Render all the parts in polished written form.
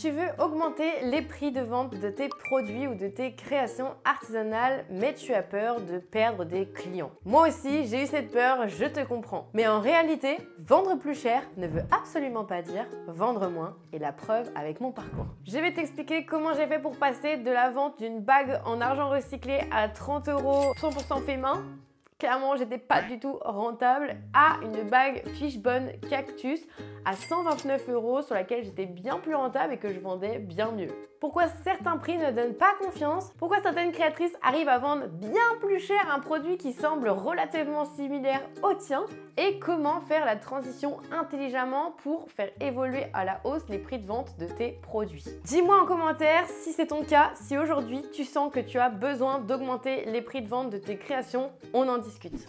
Tu veux augmenter les prix de vente de tes produits ou de tes créations artisanales, mais tu as peur de perdre des clients. Moi aussi, j'ai eu cette peur, je te comprends. Mais en réalité, vendre plus cher ne veut absolument pas dire vendre moins, et la preuve avec mon parcours. Je vais t'expliquer comment j'ai fait pour passer de la vente d'une bague en argent recyclé à 30 € 100% fait main. Clairement, j'étais pas du tout rentable, à une bague Fishbone Cactus à 129 € sur laquelle j'étais bien plus rentable et que je vendais bien mieux. Pourquoi certains prix ne donnent pas confiance? Pourquoi certaines créatrices arrivent à vendre bien plus cher un produit qui semble relativement similaire au tien? Et comment faire la transition intelligemment pour faire évoluer à la hausse les prix de vente de tes produits? Dis-moi en commentaire si c'est ton cas, si aujourd'hui tu sens que tu as besoin d'augmenter les prix de vente de tes créations, on en discute.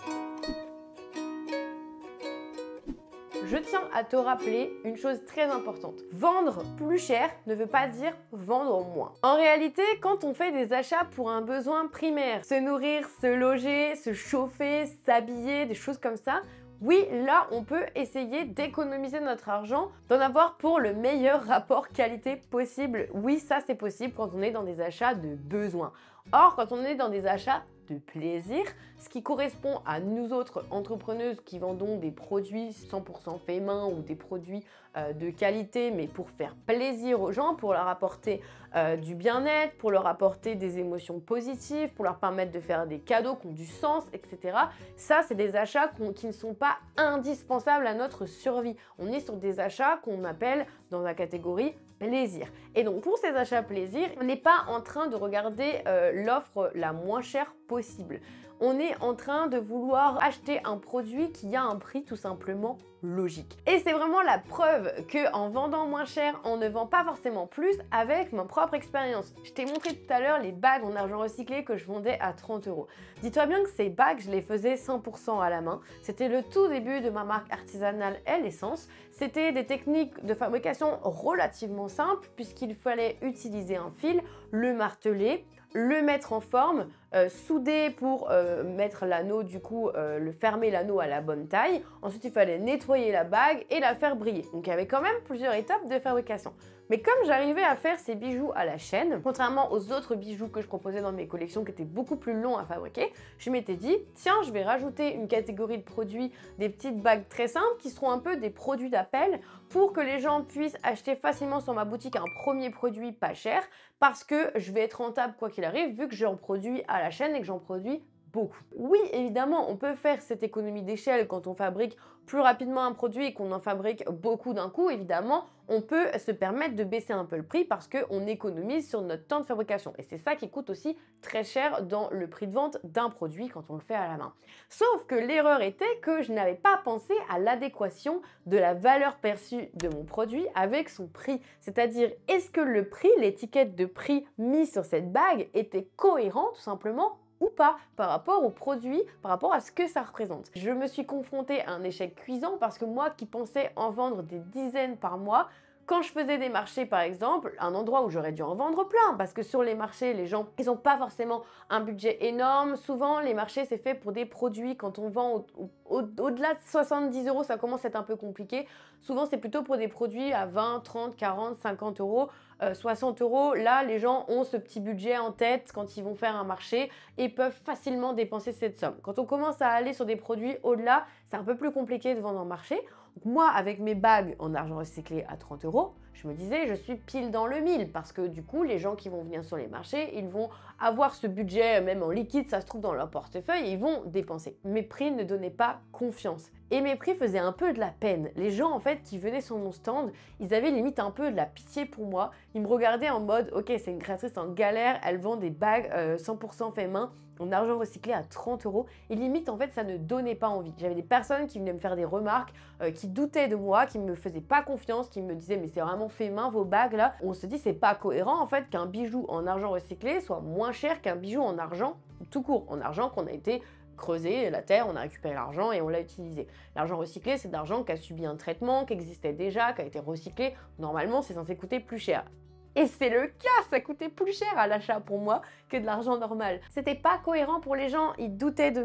Je tiens à te rappeler une chose très importante. Vendre plus cher ne veut pas dire vendre moins. En réalité, quand on fait des achats pour un besoin primaire, se nourrir, se loger, se chauffer, s'habiller, des choses comme ça, oui, là, on peut essayer d'économiser notre argent, d'en avoir pour le meilleur rapport qualité possible. Oui, ça, c'est possible quand on est dans des achats de besoin. Or, quand on est dans des achats de plaisir, ce qui correspond à nous autres entrepreneuses qui vendons des produits 100% fait main ou des produits de qualité, mais pour faire plaisir aux gens, pour leur apporter du bien-être, pour leur apporter des émotions positives, pour leur permettre de faire des cadeaux qui ont du sens, etc. Ça, c'est des achats qui ne sont pas indispensables à notre survie. On est sur des achats qu'on appelle dans la catégorie plaisir. Et donc pour ces achats plaisir, on n'est pas en train de regarder l'offre la moins chère possible. On est en train de vouloir acheter un produit qui a un prix tout simplement logique. Et c'est vraiment la preuve qu'en vendant moins cher, on ne vend pas forcément plus avec ma propre expérience. Je t'ai montré tout à l'heure les bagues en argent recyclé que je vendais à 30 €. Dis-toi bien que ces bagues, je les faisais 100% à la main. C'était le tout début de ma marque artisanale L'Essence. C'était des techniques de fabrication relativement simples puisqu'il fallait utiliser un fil, le marteler, le mettre en forme, souder pour mettre l'anneau, du coup, fermer l'anneau à la bonne taille. Ensuite, il fallait nettoyer la bague et la faire briller. Donc, il y avait quand même plusieurs étapes de fabrication. Mais comme j'arrivais à faire ces bijoux à la chaîne, contrairement aux autres bijoux que je proposais dans mes collections qui étaient beaucoup plus longs à fabriquer, je m'étais dit, tiens, je vais rajouter une catégorie de produits, des petites bagues très simples qui seront un peu des produits d'appel pour que les gens puissent acheter facilement sur ma boutique un premier produit pas cher parce que je vais être rentable quoi qu'il arrive vu que j'en produis à la chaîne et que j'en produis beaucoup. Oui, évidemment, on peut faire cette économie d'échelle quand on fabrique plus rapidement un produit et qu'on en fabrique beaucoup d'un coup. Évidemment, on peut se permettre de baisser un peu le prix parce qu'on économise sur notre temps de fabrication. Et c'est ça qui coûte aussi très cher dans le prix de vente d'un produit quand on le fait à la main. Sauf que l'erreur était que je n'avais pas pensé à l'adéquation de la valeur perçue de mon produit avec son prix. C'est-à-dire, est-ce que le prix, l'étiquette de prix mise sur cette bague était cohérent tout simplement ou pas par rapport au produit, par rapport à ce que ça représente. Je me suis confrontée à un échec cuisant parce que moi qui pensais en vendre des dizaines par mois, quand je faisais des marchés par exemple, un endroit où j'aurais dû en vendre plein parce que sur les marchés, les gens, ils n'ont pas forcément un budget énorme. Souvent, les marchés, c'est fait pour des produits quand on vend au-delà de 70 €, ça commence à être un peu compliqué. Souvent, c'est plutôt pour des produits à 20, 30, 40, 50 €. 60 €, là, les gens ont ce petit budget en tête quand ils vont faire un marché et peuvent facilement dépenser cette somme. Quand on commence à aller sur des produits au-delà, c'est un peu plus compliqué de vendre en marché. Donc moi, avec mes bagues en argent recyclé à 30 €, je me disais, je suis pile dans le mille parce que du coup, les gens qui vont venir sur les marchés, ils vont avoir ce budget, même en liquide, ça se trouve dans leur portefeuille, et ils vont dépenser. Mes prix ne donnaient pas confiance. Et mes prix faisaient un peu de la peine. Les gens, en fait, qui venaient sur mon stand, ils avaient limite un peu de la pitié pour moi. Ils me regardaient en mode, ok, c'est une créatrice en galère, elle vend des bagues 100% fait main, en argent recyclé à 30 €. Et limite, en fait, ça ne donnait pas envie. J'avais des personnes qui venaient me faire des remarques, qui doutaient de moi, qui me faisaient pas confiance, qui me disaient, mais c'est vraiment fait main vos bagues là. On se dit, c'est pas cohérent, en fait, qu'un bijou en argent recyclé soit moins cher qu'un bijou en argent tout court, en argent qu'on a été creuser la terre, on a récupéré l'argent et on l'a utilisé. L'argent recyclé, c'est de l'argent qui a subi un traitement, qui existait déjà, qui a été recyclé. Normalement, c'est censé coûter plus cher. Et c'est le cas, ça coûtait plus cher à l'achat pour moi que de l'argent normal. C'était pas cohérent pour les gens, ils doutaient de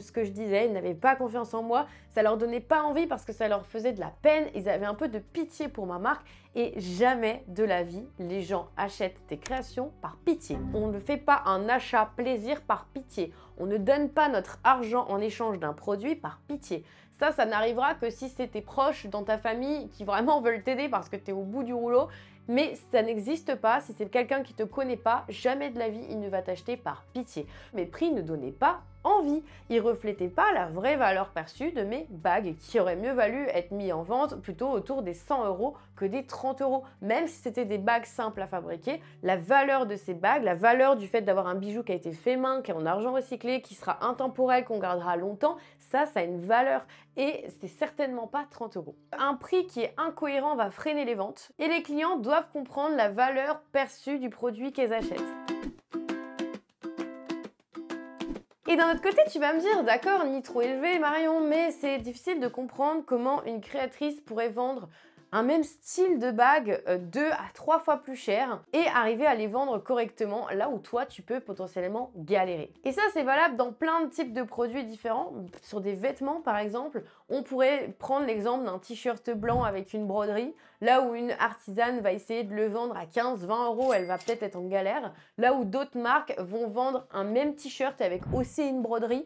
ce que je disais, ils n'avaient pas confiance en moi, ça leur donnait pas envie parce que ça leur faisait de la peine, ils avaient un peu de pitié pour ma marque et jamais de la vie les gens achètent tes créations par pitié. On ne fait pas un achat plaisir par pitié. On ne donne pas notre argent en échange d'un produit par pitié. Ça n'arrivera que si c'est tes proches dans ta famille qui vraiment veulent t'aider parce que tu es au bout du rouleau. Mais ça n'existe pas, si c'est quelqu'un qui ne te connaît pas, jamais de la vie il ne va t'acheter par pitié. Mes prix ne donnaient pas envie, ils reflétaient pas la vraie valeur perçue de mes bagues qui auraient mieux valu être mis en vente plutôt autour des 100 € que des 30 €. Même si c'était des bagues simples à fabriquer, la valeur de ces bagues, la valeur du fait d'avoir un bijou qui a été fait main, qui est en argent recyclé, qui sera intemporel, qu'on gardera longtemps, ça a une valeur et c'est certainement pas 30 €. Un prix qui est incohérent va freiner les ventes et les clients doivent comprendre la valeur perçue du produit qu'ils achètent. Et d'un autre côté, tu vas me dire, d'accord, ni trop élevé Marion, mais c'est difficile de comprendre comment une créatrice pourrait vendre un même style de bague 2 à 3 fois plus cher et arriver à les vendre correctement là où toi tu peux potentiellement galérer. Et ça c'est valable dans plein de types de produits différents. Sur des vêtements par exemple, on pourrait prendre l'exemple d'un t-shirt blanc avec une broderie, là où une artisane va essayer de le vendre à 15-20 €, elle va peut-être être en galère, là où d'autres marques vont vendre un même t-shirt avec aussi une broderie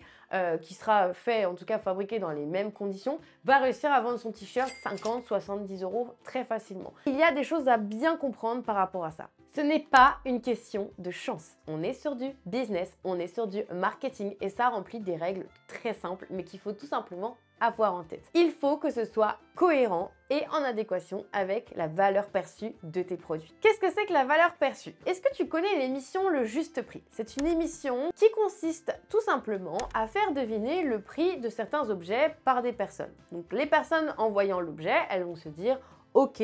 qui sera fait, en tout cas fabriqué dans les mêmes conditions, va réussir à vendre son t-shirt 50-70 € très facilement. Il y a des choses à bien comprendre par rapport à ça. Ce n'est pas une question de chance. On est sur du business, on est sur du marketing et ça remplit des règles très simples mais qu'il faut tout simplement avoir en tête. Il faut que ce soit cohérent et en adéquation avec la valeur perçue de tes produits. Qu'est-ce que c'est que la valeur perçue? Est-ce que tu connais l'émission Le Juste Prix? C'est une émission qui consiste tout simplement à faire deviner le prix de certains objets par des personnes. Donc les personnes en voyant l'objet, elles vont se dire « Ok,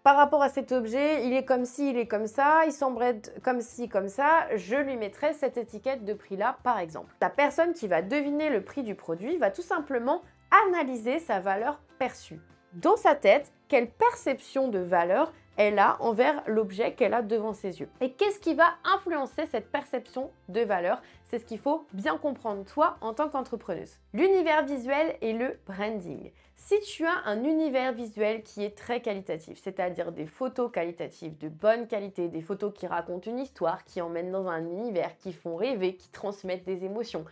par rapport à cet objet, il est comme ci, il est comme ça, il semble être comme ci, comme ça, je lui mettrai cette étiquette de prix-là, par exemple. » La personne qui va deviner le prix du produit va tout simplement analyser sa valeur perçue. Dans sa tête, quelle perception de valeur elle a envers l'objet qu'elle a devant ses yeux. Et qu'est-ce qui va influencer cette perception de valeur? C'est ce qu'il faut bien comprendre toi en tant qu'entrepreneuse. L'univers visuel et le branding. Si tu as un univers visuel qui est très qualitatif, c'est-à-dire des photos qualitatives de bonne qualité, des photos qui racontent une histoire, qui emmènent dans un univers, qui font rêver, qui transmettent des émotions,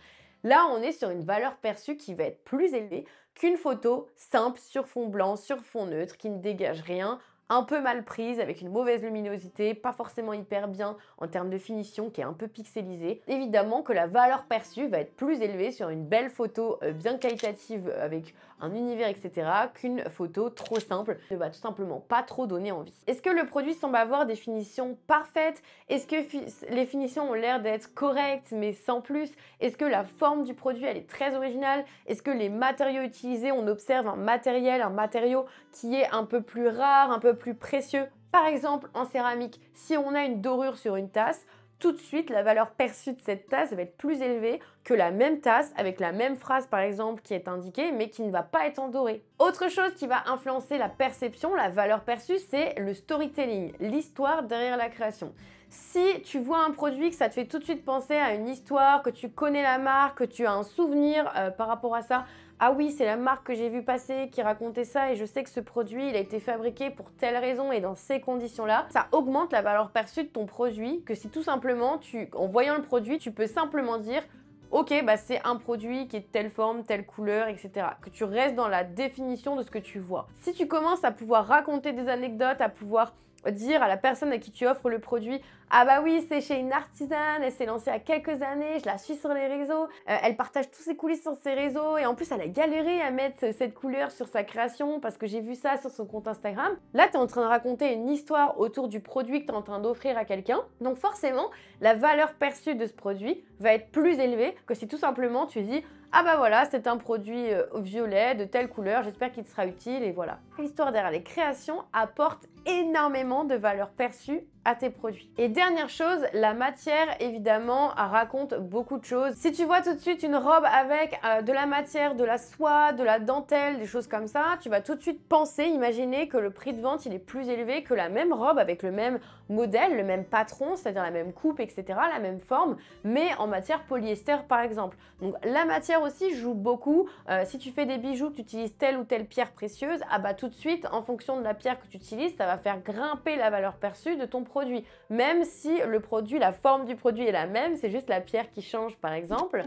là, on est sur une valeur perçue qui va être plus élevée qu'une photo simple sur fond blanc, sur fond neutre, qui ne dégage rien, un peu mal prise, avec une mauvaise luminosité, pas forcément hyper bien en termes de finition, qui est un peu pixelisée. Évidemment que la valeur perçue va être plus élevée sur une belle photo bien qualitative avec un univers, etc., qu'une photo trop simple ne va tout simplement pas trop donner envie. Est-ce que le produit semble avoir des finitions parfaites? Est-ce que les finitions ont l'air d'être correctes mais sans plus? Est-ce que la forme du produit elle est très originale? Est-ce que les matériaux utilisés, on observe un matériau qui est un peu plus rare, un peu plus précieux? Par exemple, en céramique, si on a une dorure sur une tasse, tout de suite, la valeur perçue de cette tasse va être plus élevée que la même tasse avec la même phrase par exemple qui est indiquée mais qui ne va pas être en doré. Autre chose qui va influencer la perception, la valeur perçue, c'est le storytelling, l'histoire derrière la création. Si tu vois un produit que ça te fait tout de suite penser à une histoire, que tu connais la marque, que tu as un souvenir par rapport à ça, ah oui, c'est la marque que j'ai vue passer qui racontait ça et je sais que ce produit, il a été fabriqué pour telle raison et dans ces conditions-là, ça augmente la valeur perçue de ton produit que si tout simplement, en voyant le produit, tu peux simplement dire ok, bah c'est un produit qui est de telle forme, telle couleur, etc. Que tu restes dans la définition de ce que tu vois. Si tu commences à pouvoir raconter des anecdotes, à pouvoir dire à la personne à qui tu offres le produit « Ah bah oui, c'est chez une artisane, elle s'est lancée il y a quelques années, je la suis sur les réseaux, elle partage tous ses coulisses sur ses réseaux et en plus elle a galéré à mettre cette couleur sur sa création parce que j'ai vu ça sur son compte Instagram. » Là, tu es en train de raconter une histoire autour du produit que tu es en train d'offrir à quelqu'un. Donc forcément, la valeur perçue de ce produit va être plus élevée que si tout simplement tu dis « Ah bah voilà, c'est un produit violet de telle couleur, j'espère qu'il te sera utile et voilà. » L'histoire derrière les créations apporte énormément de valeur perçue à tes produits. Et dernière chose, la matière évidemment raconte beaucoup de choses. Si tu vois tout de suite une robe avec de la matière, de la soie, de la dentelle, des choses comme ça, tu vas tout de suite penser, imaginer que le prix de vente il est plus élevé que la même robe avec le même modèle, le même patron, c'est-à-dire la même coupe, etc., la même forme, mais en matière polyester par exemple. Donc la matière aussi joue beaucoup. Si tu fais des bijoux, tu utilises telle ou telle pierre précieuse, ah bah tout de suite, en fonction de la pierre que tu utilises, ça va faire grimper la valeur perçue de ton produit. Même si le produit, la forme du produit est la même, c'est juste la pierre qui change par exemple.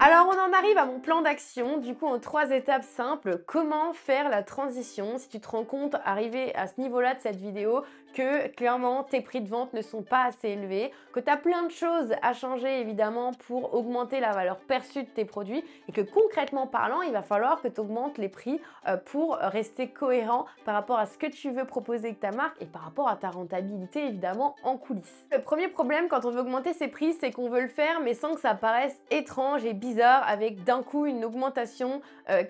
Alors on en arrive à mon plan d'action, du coup en 3 étapes simples, comment faire la transition si tu te rends compte arrivé à ce niveau-là de cette vidéo que clairement tes prix de vente ne sont pas assez élevés, que tu as plein de choses à changer évidemment pour augmenter la valeur perçue de tes produits et que concrètement parlant, il va falloir que tu augmentes les prix pour rester cohérent par rapport à ce que tu veux proposer avec ta marque et par rapport à ta rentabilité évidemment en coulisses. Le premier problème quand on veut augmenter ses prix, c'est qu'on veut le faire mais sans que ça paraisse étrange et bizarre avec d'un coup une augmentation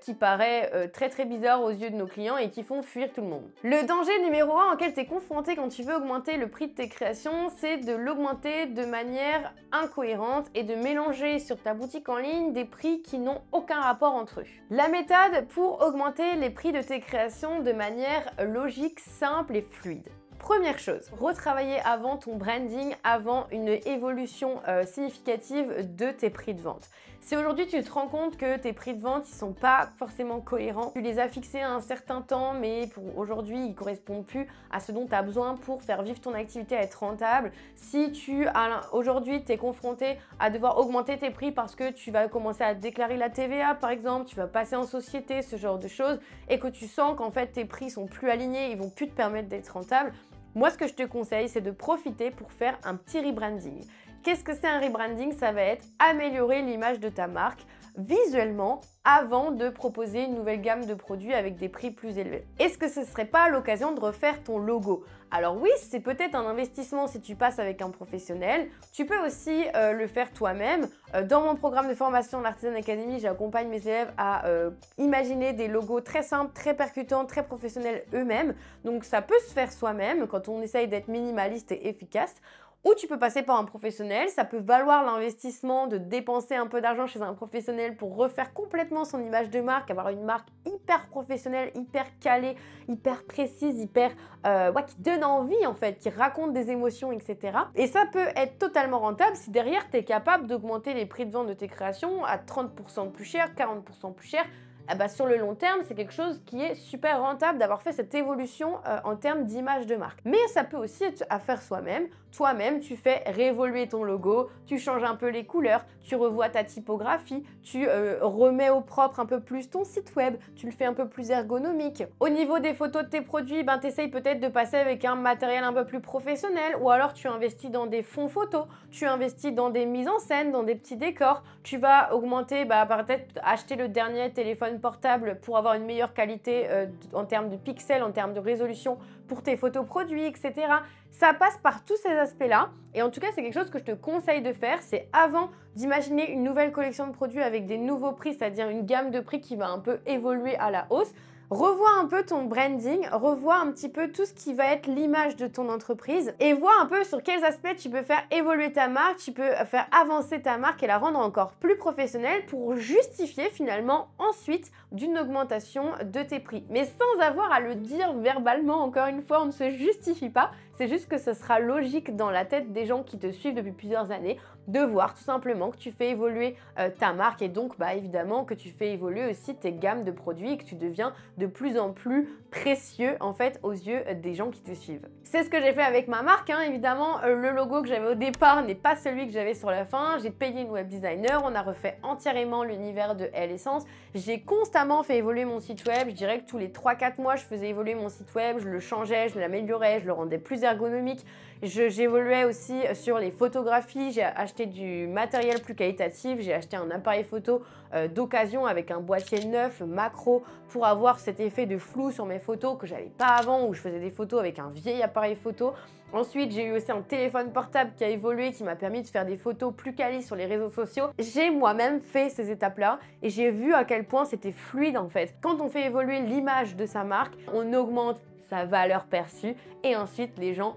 qui paraît très bizarre aux yeux de nos clients et qui font fuir tout le monde. Le danger numéro 1 auquel tu es confronté quand tu veux augmenter le prix de tes créations, c'est de l'augmenter de manière incohérente et de mélanger sur ta boutique en ligne des prix qui n'ont aucun rapport entre eux. La méthode pour augmenter les prix de tes créations de manière logique, simple et fluide. Première chose, retravailler avant ton branding, avant une évolution significative de tes prix de vente. Si aujourd'hui tu te rends compte que tes prix de vente ils sont pas forcément cohérents, tu les as fixés à un certain temps mais pour aujourd'hui ils correspondent plus à ce dont tu as besoin pour faire vivre ton activité, à être rentable. Si tu aujourd'hui tu es confronté à devoir augmenter tes prix parce que tu vas commencer à déclarer la TVA par exemple, tu vas passer en société, ce genre de choses et que tu sens qu'en fait tes prix sont plus alignés, ils vont plus te permettre d'être rentable, moi ce que je te conseille c'est de profiter pour faire un petit rebranding. Qu'est-ce que c'est un rebranding? Ça va être améliorer l'image de ta marque visuellement avant de proposer une nouvelle gamme de produits avec des prix plus élevés. Est-ce que ce serait pas l'occasion de refaire ton logo? Alors oui, c'est peut-être un investissement si tu passes avec un professionnel. Tu peux aussi le faire toi-même. Dans mon programme de formation de l'Artisan Academy, j'accompagne mes élèves à imaginer des logos très simples, très percutants, très professionnels eux-mêmes. Donc ça peut se faire soi-même quand on essaye d'être minimaliste et efficace. Ou tu peux passer par un professionnel, ça peut valoir l'investissement de dépenser un peu d'argent chez un professionnel pour refaire complètement son image de marque, avoir une marque hyper professionnelle, hyper calée, hyper précise, hyper qui donne envie en fait, qui raconte des émotions, etc. Et ça peut être totalement rentable si derrière tu es capable d'augmenter les prix de vente de tes créations à 30% de plus cher, 40% plus cher. Sur le long terme, c'est quelque chose qui est super rentable d'avoir fait cette évolution en termes d'image de marque. Mais ça peut aussi être à faire soi-même. Toi-même, tu fais réévoluer ton logo, tu changes un peu les couleurs, tu revois ta typographie, tu remets au propre un peu plus ton site web, tu le fais un peu plus ergonomique. Au niveau des photos de tes produits, tu essayes peut-être de passer avec un matériel un peu plus professionnel ou alors tu investis dans des fonds photos, tu investis dans des mises en scène, dans des petits décors, tu vas augmenter, peut-être acheter le dernier téléphone portable pour avoir une meilleure qualité en termes de pixels, en termes de résolution pour tes photos produits, etc. Ça passe par tous ces aspects-là et en tout cas c'est quelque chose que je te conseille de faire, c'est avant d'imaginer une nouvelle collection de produits avec des nouveaux prix, c'est-à-dire une gamme de prix qui va un peu évoluer à la hausse. Revois un peu ton branding, revois un petit peu tout ce qui va être l'image de ton entreprise et vois un peu sur quels aspects tu peux faire évoluer ta marque, tu peux faire avancer ta marque et la rendre encore plus professionnelle pour justifier finalement ensuite d'une augmentation de tes prix. Mais sans avoir à le dire verbalement, encore une fois, on ne se justifie pas, c'est juste que ce sera logique dans la tête des gens qui te suivent depuis plusieurs années de voir tout simplement que tu fais évoluer ta marque et donc évidemment que tu fais évoluer aussi tes gammes de produits et que tu deviens de plus en plus précieux en fait aux yeux des gens qui te suivent. C'est ce que j'ai fait avec ma marque, évidemment le logo que j'avais au départ n'est pas celui que j'avais sur la fin, j'ai payé une web designer, on a refait entièrement l'univers de Elle Essence, j'ai constamment fait évoluer mon site web, je dirais que tous les 3-4 mois je faisais évoluer mon site web, je le changeais, je l'améliorais, je le rendais plus ergonomique, j'évoluais aussi sur les photographies, j'ai acheté du matériel plus qualitatif, j'ai acheté un appareil photo d'occasion avec un boîtier neuf, macro, pour avoir cet effet de flou sur mes photos que j'avais pas avant où je faisais des photos avec un vieil appareil photo. Ensuite, j'ai eu aussi un téléphone portable qui a évolué, qui m'a permis de faire des photos plus quali sur les réseaux sociaux. J'ai moi-même fait ces étapes-là et j'ai vu à quel point c'était fluide en fait. Quand on fait évoluer l'image de sa marque, on augmente sa valeur perçue et ensuite les gens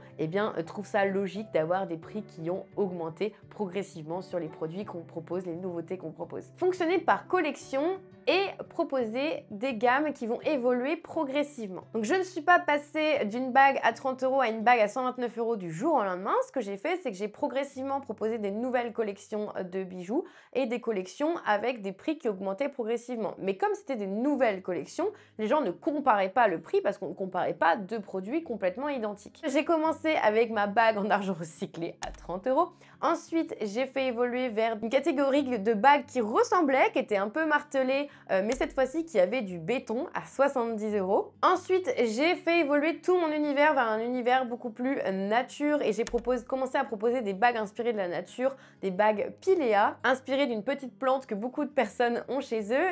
trouvent ça logique d'avoir des prix qui ont augmenté progressivement sur les produits qu'on propose, les nouveautés qu'on propose. Fonctionner par collection et proposer des gammes qui vont évoluer progressivement. Donc je ne suis pas passée d'une bague à 30 € à une bague à 129 € du jour au lendemain. Ce que j'ai fait, c'est que j'ai progressivement proposé des nouvelles collections de bijoux et des collections avec des prix qui augmentaient progressivement. Mais comme c'était des nouvelles collections, les gens ne comparaient pas le prix parce qu'on ne comparait pas deux produits complètement identiques. J'ai commencé avec ma bague en argent recyclé à 30 €. Ensuite, j'ai fait évoluer vers une catégorie de bagues qui ressemblaient, qui étaient un peu martelées, mais cette fois-ci qui avait du béton à 70 €. Ensuite, j'ai fait évoluer tout mon univers vers un univers beaucoup plus nature et j'ai commencé à proposer des bagues inspirées de la nature, des bagues Pilea, inspirées d'une petite plante que beaucoup de personnes ont chez eux,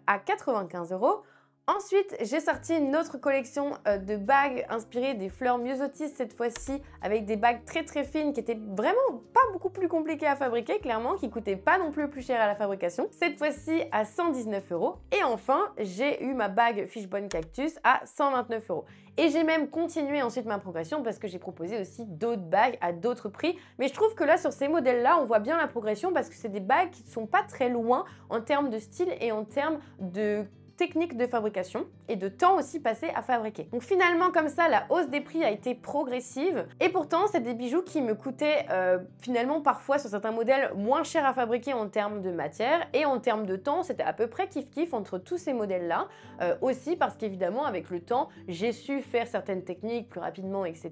à 95 €. Ensuite, j'ai sorti une autre collection de bagues inspirées des fleurs myosotis cette fois-ci, avec des bagues très très fines qui étaient vraiment pas beaucoup plus compliquées à fabriquer, clairement, qui coûtaient pas non plus cher à la fabrication. Cette fois-ci à 119 €. Et enfin, j'ai eu ma bague Fishbone Cactus à 129 €. Et j'ai même continué ensuite ma progression parce que j'ai proposé aussi d'autres bagues à d'autres prix. Mais je trouve que là, sur ces modèles-là, on voit bien la progression parce que c'est des bagues qui ne sont pas très loin en termes de style et en termes de technique de fabrication et de temps aussi passé à fabriquer. Donc finalement comme ça la hausse des prix a été progressive et pourtant c'est des bijoux qui me coûtaient finalement parfois sur certains modèles moins cher à fabriquer en termes de matière et en termes de temps c'était à peu près kiff-kiff entre tous ces modèles là aussi parce qu'évidemment avec le temps j'ai su faire certaines techniques plus rapidement etc.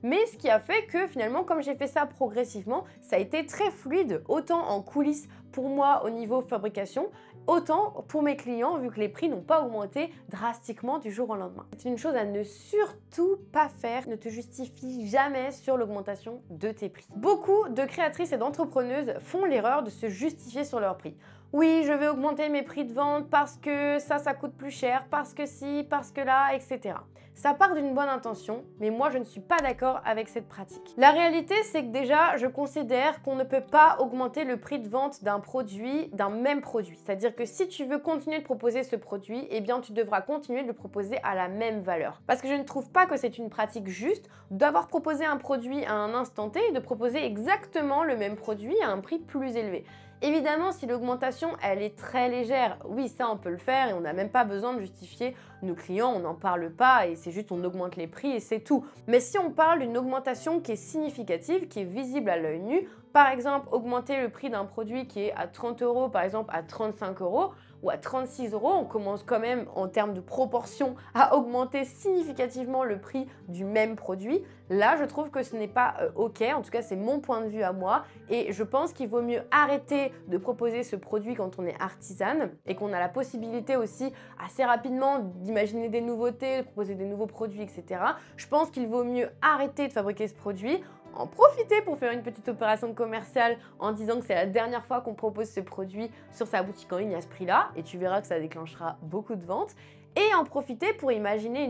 Mais ce qui a fait que finalement comme j'ai fait ça progressivement ça a été très fluide autant en coulisses pour moi au niveau fabrication autant pour mes clients vu que les prix n'ont pas augmenté drastiquement du jour au lendemain. C'est une chose à ne surtout pas faire, ne te justifie jamais sur l'augmentation de tes prix. Beaucoup de créatrices et d'entrepreneuses font l'erreur de se justifier sur leur prix. Oui, je vais augmenter mes prix de vente parce que ça coûte plus cher, parce que si, parce que là, etc. Ça part d'une bonne intention, mais moi je ne suis pas d'accord avec cette pratique. La réalité, c'est que déjà, je considère qu'on ne peut pas augmenter le prix de vente d'un produit, d'un même produit. C'est-à-dire que si tu veux continuer de proposer ce produit, eh bien tu devras continuer de le proposer à la même valeur. Parce que je ne trouve pas que c'est une pratique juste d'avoir proposé un produit à un instant T et de proposer exactement le même produit à un prix plus élevé. Évidemment, si l'augmentation, elle est très légère, oui, ça on peut le faire et on n'a même pas besoin de justifier nos clients, on n'en parle pas et c'est juste on augmente les prix et c'est tout. Mais si on parle d'une augmentation qui est significative, qui est visible à l'œil nu, par exemple, augmenter le prix d'un produit qui est à 30 € par exemple à 35 € ou à 36 €, on commence quand même en termes de proportion à augmenter significativement le prix du même produit. Là, je trouve que ce n'est pas OK, en tout cas c'est mon point de vue à moi et je pense qu'il vaut mieux arrêter de proposer ce produit quand on est artisane et qu'on a la possibilité aussi assez rapidement d'imaginer des nouveautés, de proposer des nouveaux produits, etc. Je pense qu'il vaut mieux arrêter de fabriquer ce produit, en profiter pour faire une petite opération commerciale en disant que c'est la dernière fois qu'on propose ce produit sur sa boutique en ligne à ce prix-là et tu verras que ça déclenchera beaucoup de ventes. Et en profiter pour imaginer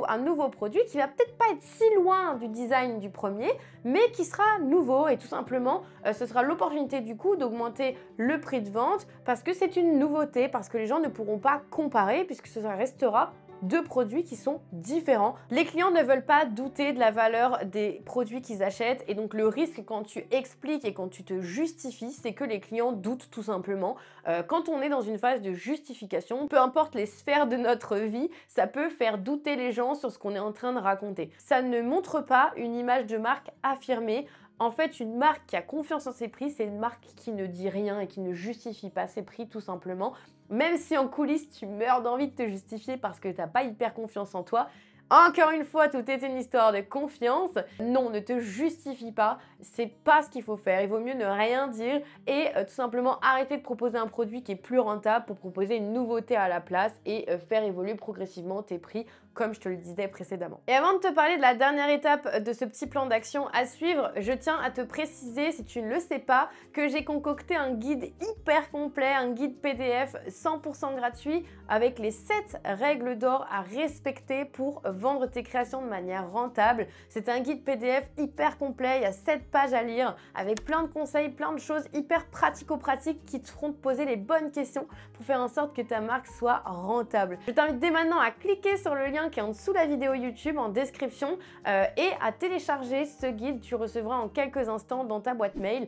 un nouveau produit qui va peut-être pas être si loin du design du premier, mais qui sera nouveau et tout simplement, ce sera l'opportunité du coup d'augmenter le prix de vente parce que c'est une nouveauté, parce que les gens ne pourront pas comparer puisque ça restera deux produits qui sont différents. Les clients ne veulent pas douter de la valeur des produits qu'ils achètent et donc le risque quand tu expliques et quand tu te justifies, c'est que les clients doutent tout simplement. Quand on est dans une phase de justification, peu importe les sphères de notre vie, ça peut faire douter les gens sur ce qu'on est en train de raconter. Ça ne montre pas une image de marque affirmée. En fait, une marque qui a confiance en ses prix, c'est une marque qui ne dit rien et qui ne justifie pas ses prix tout simplement. Même si en coulisses, tu meurs d'envie de te justifier parce que tu n'as pas hyper confiance en toi, encore une fois, tout est une histoire de confiance. Non, ne te justifie pas, c'est pas ce qu'il faut faire. Il vaut mieux ne rien dire et tout simplement arrêter de proposer un produit qui est plus rentable pour proposer une nouveauté à la place et faire évoluer progressivement tes prix comme je te le disais précédemment. Et avant de te parler de la dernière étape de ce petit plan d'action à suivre, je tiens à te préciser, si tu ne le sais pas, que j'ai concocté un guide hyper complet, un guide PDF 100% gratuit avec les 7 règles d'or à respecter pour vendre tes créations de manière rentable. C'est un guide PDF hyper complet, il y a 7 pages à lire avec plein de conseils, plein de choses hyper pratico-pratiques qui te feront te poser les bonnes questions pour faire en sorte que ta marque soit rentable. Je t'invite dès maintenant à cliquer sur le lien lien qui est en dessous de la vidéo YouTube en description et à télécharger ce guide. Tu recevras en quelques instants dans ta boîte mail.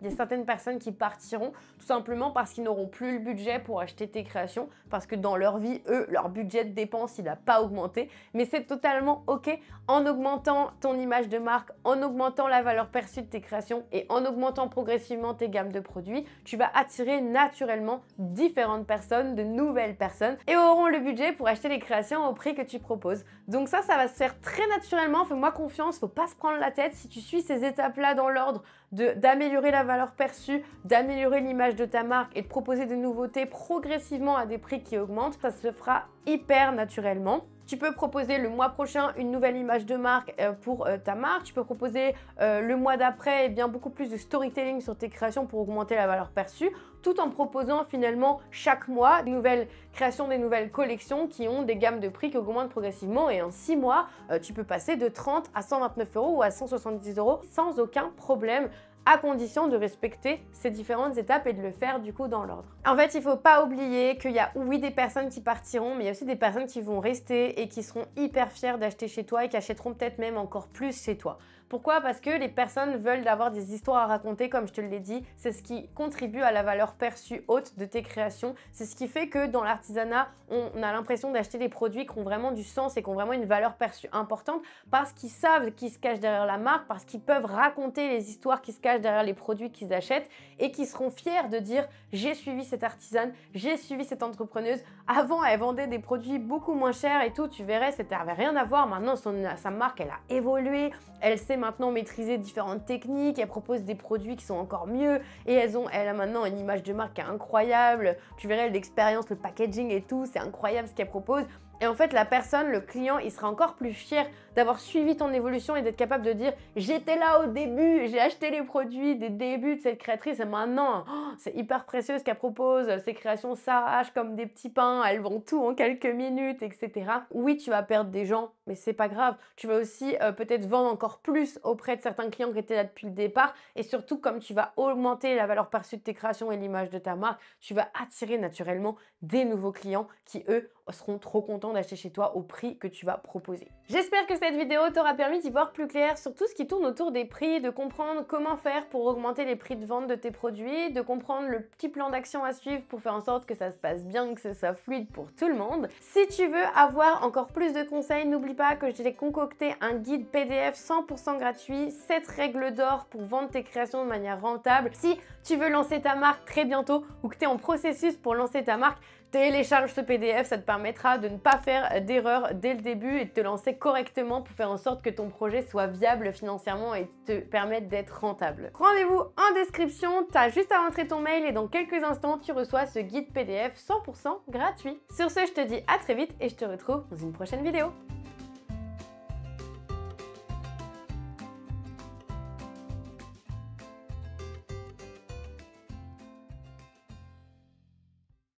Il y a certaines personnes qui partiront tout simplement parce qu'ils n'auront plus le budget pour acheter tes créations, parce que dans leur vie, eux, leur budget de dépense, il n'a pas augmenté. Mais c'est totalement OK en augmentant ton image de marque, en augmentant la valeur perçue de tes créations et en augmentant progressivement tes gammes de produits, tu vas attirer naturellement différentes personnes, de nouvelles personnes et auront le budget pour acheter les créations au prix que tu proposes. Donc ça va se faire très naturellement. Fais-moi confiance, faut pas se prendre la tête. Si tu suis ces étapes-là dans l'ordre d'améliorer la valeur perçue, d'améliorer l'image de ta marque et de proposer des nouveautés progressivement à des prix qui augmentent, ça se fera hyper naturellement. Tu peux proposer le mois prochain une nouvelle image de marque pour ta marque. Tu peux proposer le mois d'après beaucoup plus de storytelling sur tes créations pour augmenter la valeur perçue, tout en proposant finalement chaque mois de nouvelles créations, des nouvelles collections qui ont des gammes de prix qui augmentent progressivement. Et en 6 mois, tu peux passer de 30 à 129 € ou à 170 € sans aucun problème, à condition de respecter ces différentes étapes et de le faire du coup dans l'ordre. En fait, il ne faut pas oublier qu'il y a oui des personnes qui partiront, mais il y a aussi des personnes qui vont rester et qui seront hyper fières d'acheter chez toi et qui achèteront peut-être même encore plus chez toi. Pourquoi? Parce que les personnes veulent avoir des histoires à raconter, comme je te l'ai dit. C'est ce qui contribue à la valeur perçue haute de tes créations. C'est ce qui fait que dans l'artisanat, on a l'impression d'acheter des produits qui ont vraiment du sens et qui ont vraiment une valeur perçue importante parce qu'ils savent qui se cache derrière la marque, parce qu'ils peuvent raconter les histoires qui se cachent derrière les produits qu'ils achètent et qui seront fiers de dire « j'ai suivi cette artisane, j'ai suivi cette entrepreneuse. Avant, elle vendait des produits beaucoup moins chers et tout. Tu verrais, ça n'avait rien à voir. Maintenant, sa marque, elle a évolué. Elle sait maintenant maîtriser différentes techniques, elle propose des produits qui sont encore mieux et elle a maintenant une image de marque incroyable. Tu verrais l'expérience, le packaging et tout, c'est incroyable ce qu'elle propose. Et en fait, la personne, le client, il sera encore plus fier d'avoir suivi ton évolution et d'être capable de dire « j'étais là au début, j'ai acheté les produits des débuts de cette créatrice et maintenant, c'est hyper précieux ce qu'elle propose, ses créations s'arrachent comme des petits pains, elles vendent tout en quelques minutes, etc. » Oui, tu vas perdre des gens, mais c'est pas grave. Tu vas aussi peut-être vendre encore plus auprès de certains clients qui étaient là depuis le départ et surtout, comme tu vas augmenter la valeur perçue de tes créations et l'image de ta marque, tu vas attirer naturellement des nouveaux clients qui, eux, seront trop contents d'acheter chez toi au prix que tu vas proposer. J'espère que cette vidéo t'aura permis d'y voir plus clair sur tout ce qui tourne autour des prix, de comprendre comment faire pour augmenter les prix de vente de tes produits, de comprendre le petit plan d'action à suivre pour faire en sorte que ça se passe bien, que ce soit fluide pour tout le monde. Si tu veux avoir encore plus de conseils, n'oublie pas que je t'ai concocté un guide PDF 100% gratuit, 7 règles d'or pour vendre tes créations de manière rentable. Si tu veux lancer ta marque très bientôt ou que tu es en processus pour lancer ta marque, télécharge ce PDF, ça te permettra de ne pas faire d'erreur dès le début et de te lancer correctement pour faire en sorte que ton projet soit viable financièrement et te permette d'être rentable. Rendez-vous en description, tu as juste à rentrer ton mail et dans quelques instants, tu reçois ce guide PDF 100% gratuit. Sur ce, je te dis à très vite et je te retrouve dans une prochaine vidéo.